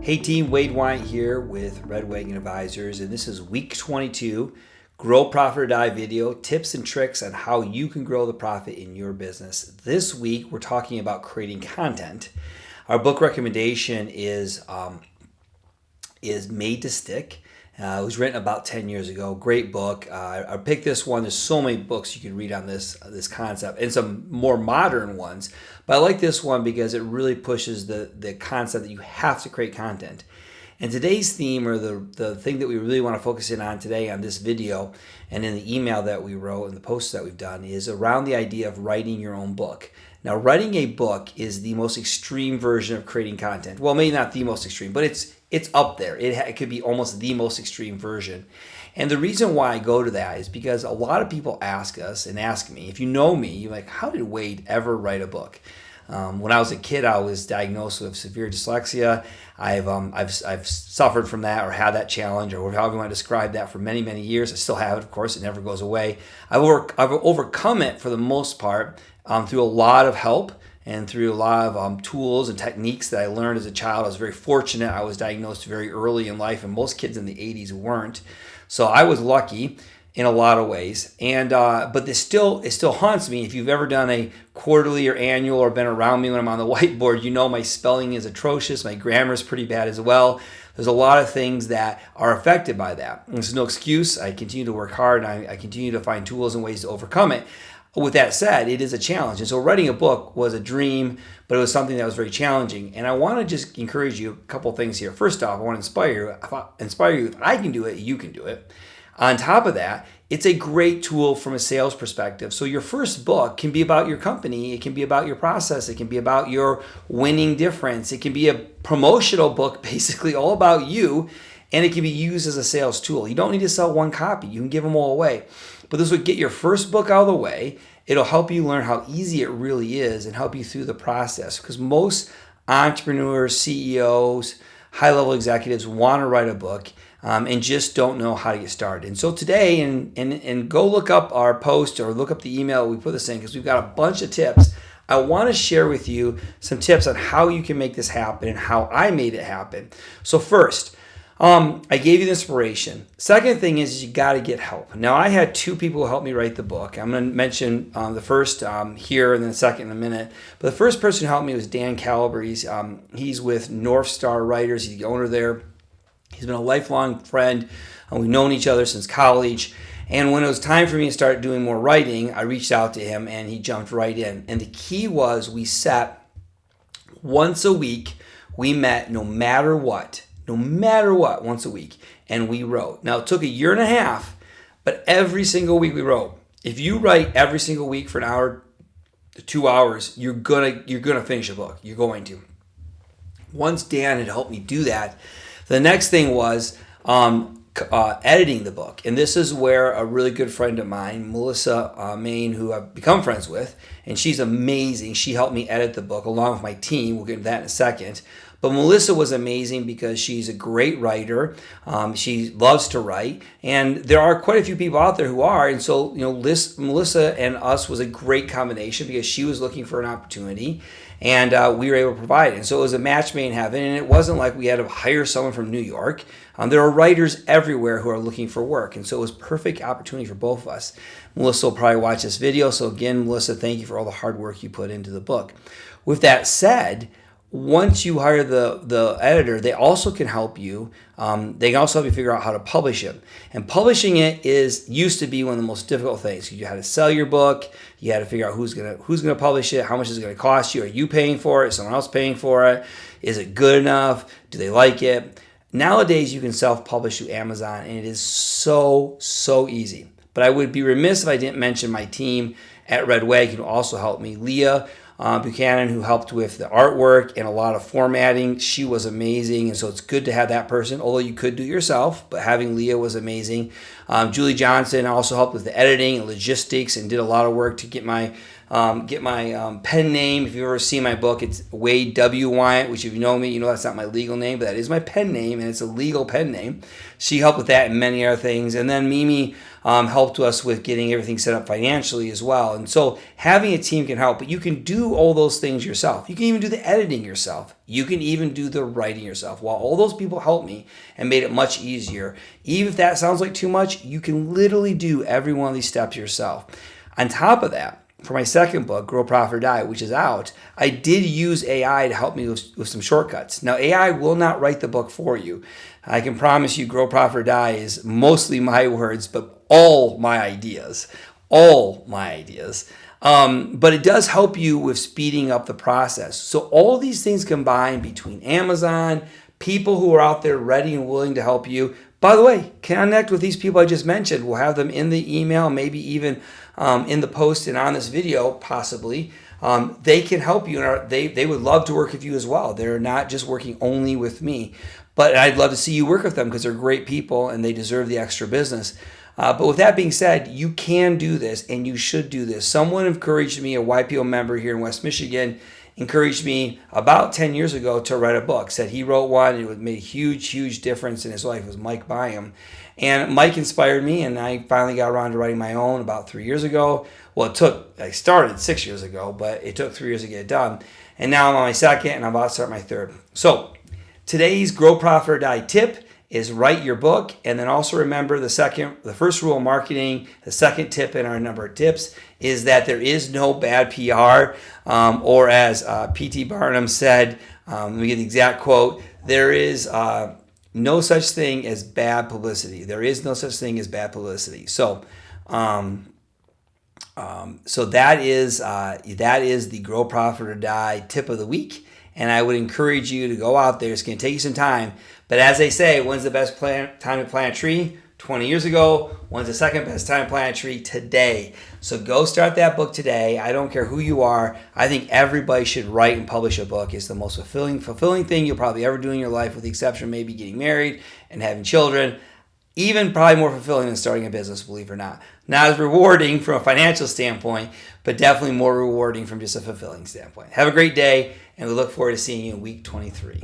Hey team, Wade White here with Red Wagon Advisors, and this is week 22, Grow Profit or Die video, tips and tricks on how you can grow the profit in your business. This week, we're talking about creating content. Our book recommendation is Made to Stick. It was written about 10 years ago. Great book. I picked this one. There's so many books you can read on this concept and some more modern ones. But I like this one because it really pushes the concept that you have to create content. And today's theme, or the thing that we really want to focus in on today on this video and in the email that we wrote and the posts that we've done, is around the idea of writing your own book. Now, writing a book is the most extreme version of creating content. Well, maybe not the most extreme, but it's up there. It could be almost the most extreme version. And the reason why I go to that is because a lot of people ask us and ask me, if you know me, you're like, how did Wade ever write a book? When I was a kid, I was diagnosed with severe dyslexia. I've suffered from that, or had that challenge, or however you want to describe that, for many, many years. I still have it, of course. It never goes away. I've overcome it for the most part through a lot of help and through a lot of tools and techniques that I learned as a child. I was very fortunate. I was diagnosed very early in life, and most kids in the 80s weren't. So I was lucky in a lot of ways. And but it still haunts me. If you've ever done a quarterly or annual or been around me when I'm on the whiteboard, you know my spelling is atrocious. My grammar is pretty bad as well. There's a lot of things that are affected by that. There's no excuse. I continue to work hard, and I continue to find tools and ways to overcome it. With that said, it is a challenge. And so writing a book was a dream, but it was something that was very challenging. And I want to just encourage you a couple things here. First off, I want to inspire you. If I can do it, you can do it. On top of that, it's a great tool from a sales perspective. So your first book can be about your company. It can be about your process. It can be about your winning difference. It can be a promotional book, basically all about you, and it can be used as a sales tool. You don't need to sell one copy. You can give them all away. But this would get your first book out of the way. It'll help you learn how easy it really is and help you through the process, because most entrepreneurs, CEOs, high-level executives want to write a book and just don't know how to get started. And so today, and go look up our post or look up the email we put this in, because we've got a bunch of tips. I want to share with you some tips on how you can make this happen and how I made it happen. So first, I gave you the inspiration. Second thing is you got to get help. Now, I had two people who helped me write the book. I'm going to mention the first here and then the second in a minute. But the first person who helped me was Dan Calabrese. He's with North Star Writers. He's the owner there. He's been a lifelong friend. We've known each other since college. And when it was time for me to start doing more writing, I reached out to him and he jumped right in. And the key was we sat once a week. We met no matter what, once a week. And we wrote. Now, it took a year and a half, but every single week we wrote. If you write every single week for an hour to 2 hours, you're gonna finish a book. You're going to. Once Dan had helped me do that, the next thing was editing the book. And this is where a really good friend of mine, Melissa Main, who I've become friends with, and she's amazing. She helped me edit the book along with my team. We'll get into that in a second. But Melissa was amazing because she's a great writer. She loves to write. And there are quite a few people out there who are. And so, Melissa and us was a great combination because she was looking for an opportunity. And we were able to provide it. And so it was a match made in heaven. And it wasn't like we had to hire someone from New York. There are writers everywhere who are looking for work. And so it was a perfect opportunity for both of us. Melissa will probably watch this video. So again, Melissa, thank you for all the hard work you put into the book. With that said, once you hire the editor, they also can help you. They can also help you figure out how to publish it. And publishing it used to be one of the most difficult things. You had to sell your book. You had to figure out who's gonna publish it. How much is it gonna cost you? Are you paying for it? Is someone else paying for it? Is it good enough? Do they like it? Nowadays, you can self-publish through Amazon, and it is so easy. But I would be remiss if I didn't mention my team at Red Wagon who also helped me. Leah Buchanan, who helped with the artwork and a lot of formatting. She was amazing, and so it's good to have that person, although you could do it yourself, but having Leah was amazing. Julie Johnson also helped with the editing and logistics and did a lot of work to get my get my pen name. If you've ever seen my book, it's Wade W. Wyatt, which if you know me, you know that's not my legal name, but that is my pen name, and it's a legal pen name. She helped with that and many other things. And then Mimi helped us with getting everything set up financially as well. And so having a team can help, but you can do all those things yourself. You can even do the editing yourself. You can even do the writing yourself. While all those people helped me and made it much easier, even if that sounds like too much, you can literally do every one of these steps yourself. On top of that, for my second book, Grow, Profit, or Die, which is out, I did use AI to help me with some shortcuts. Now, AI will not write the book for you. I can promise you Grow, Profit, or Die is mostly my words, but all my ideas. All my ideas. But it does help you with speeding up the process. So all these things combined between Amazon, people who are out there ready and willing to help you. By the way, connect with these people I just mentioned. We'll have them in the email, maybe even in the post and on this video, possibly. They can help you, and they would love to work with you as well. They're not just working only with me, but I'd love to see you work with them because they're great people and they deserve the extra business. But with that being said, you can do this and you should do this. Someone encouraged me, a YPO member here in West Michigan, encouraged me about 10 years ago to write a book. Said he wrote one and it made a huge, huge difference in his life. It was Mike Byam. And Mike inspired me, and I finally got around to writing my own about 3 years ago. Well, I started 6 years ago, but it took 3 years to get it done. And now I'm on my second, and I'm about to start my third. So today's Grow, Profit, or Die tip is write your book, and then also remember the first rule of marketing, the second tip in our number of tips is that there is no bad PR, or as P.T. Barnum said, let me get the exact quote, there is no such thing as bad publicity. There is no such thing as bad publicity. So, so that is the Grow, Profit, or Die tip of the week. And I would encourage you to go out there. It's going to take you some time. But as they say, when's the best time to plant a tree? 20 years ago. When's the second best time to plant a tree? Today. So go start that book today. I don't care who you are. I think everybody should write and publish a book. It's the most fulfilling thing you'll probably ever do in your life, with the exception of maybe getting married and having children. Even probably more fulfilling than starting a business, believe it or not. Not as rewarding from a financial standpoint, but definitely more rewarding from just a fulfilling standpoint. Have a great day, and we look forward to seeing you in week 23.